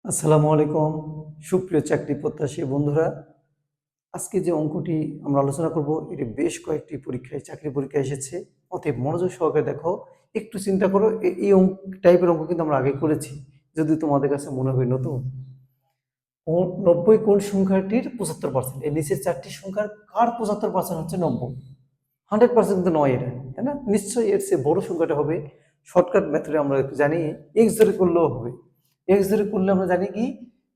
আসসালামু আলাইকুম সুপ্রিয় চাকরি প্রত্যাশী বন্ধুরা। আজকে যে অঙ্কটি আমরা আলোচনা করব এটি বেশ কয়েকটি পরীক্ষায় চাকরি পরীক্ষায় এসেছে। অতএব মনোযোগ সহকারে দেখো, একটু চিন্তা করো। এই অঙ্ক টাইপের অঙ্ক কিন্তু আমরা আগে করেছি, যদি তোমাদের কাছে মনে হয় নতুন। 90 কোন সংখ্যাটির 75%? এই নিচের চারটি সংখ্যার কার 75% হচ্ছে 90? 100% কিন্তু নয় এটা, তাই না? নিশ্চয়ই এর চেয়ে বড় সংখ্যাটা হবে। শর্টকাট মেথডে আমরা জানি এক্স ধরে করলেও হবে। এক্স ধরে করলে আমরা জানি কি,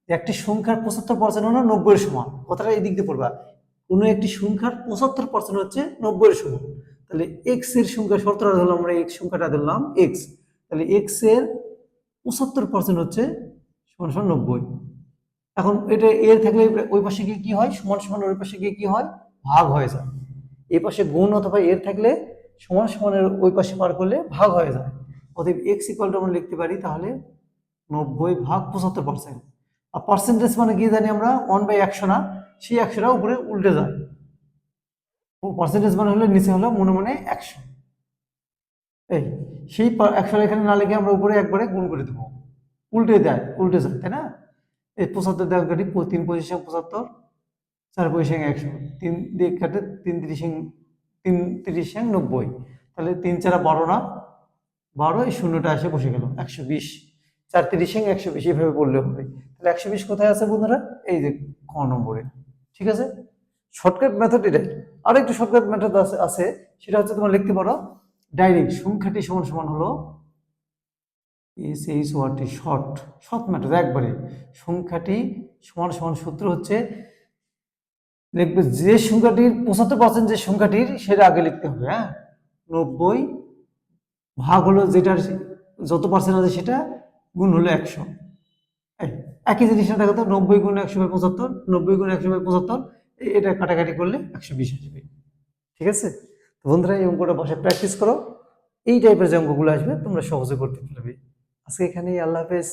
যে একটি সংখ্যার 75% হলো 90 এর সমান। কথাটা এই দিক দিয়ে পড়বা, কোনো একটি সংখ্যার 75% হচ্ছে 90 এর সমান। তাহলে এক্স এর সংখ্যা শর্তটা ধরলাম, আমরা এক্স সংখ্যাটা ধরলাম এক্স। তাহলে এক্স এর 75% হচ্ছে সমান সমান 90। এখন এটা এর থাকলে ওই পাশে গিয়ে কি হয়, সমান সমান ওই পাশে গিয়ে কি হয়, ভাগ হয়ে যায়। এই পাশে গুণ অথবা এর থাকলে সমান সমানের ওই পাশে পার করলে ভাগ হয়ে যায়। অতএব এক্স ইকুয়াল টু আমরা লিখতে পারি তাহলে 90 ভাগ 75%। আর পার্সেন্টেজ মানে কি জানি আমরা, 1/100 না, সেই 100টা উপরে উল্টে যায়। পার্সেন্টেজ মানে হলো নিচে হলো মনে মনে 100। এই সেই 100 এখানে না লিখে আমরা উপরে একবারে গুণ করে দেবো, উল্টে যায়, উল্টে যায়, তাই না? এই 75 দেওয়া কাটি, 3×5 = 75, 4×5 = 100, 3 দিয়ে কাটে 3×3 = 90। তাহলে 3×4 = 12 না, 12, এই শূন্যটা এসে বসে গেল 120। 4×3 = 120, এইভাবে বললে হবে। তাহলে 120 কোথায় আছে বন্ধুরা? এই যে ক নম্বরে। ঠিক আছে, শর্টকাট মেথড এটাই। আর একটু শর্টকাট মেথড আছে, সেটা হচ্ছে তোমরা লিখতে পারো ডাইরেক্ট সংখ্যাটি সমান সমান হলো SHORT, শর্ট শর্ট মেথড একবারে। সংখ্যাটি সমান সমান সূত্র হচ্ছে, দেখবে যে সংখ্যাটির 75% যে সংখ্যাটির, সেটা আগে লিখতে হবে। হ্যাঁ, 90 ভাগ হলো যেটার যত পার্সেন্ট আছে সেটা, গুণ হলো 100। একই জিনিসটা দেখো তো, 90×100/75, 90×100/75, এটা কাটাকাটি করলে 120 আসবে। ঠিক আছে, তো বন্ধুরা এই অঙ্কটা বাসায় প্র্যাকটিস করো। এই টাইপের যে অঙ্কগুলো আসবে তোমরা সহজে করতে পারবে। আজকে এখানেই, আল্লাহ হাফেজ।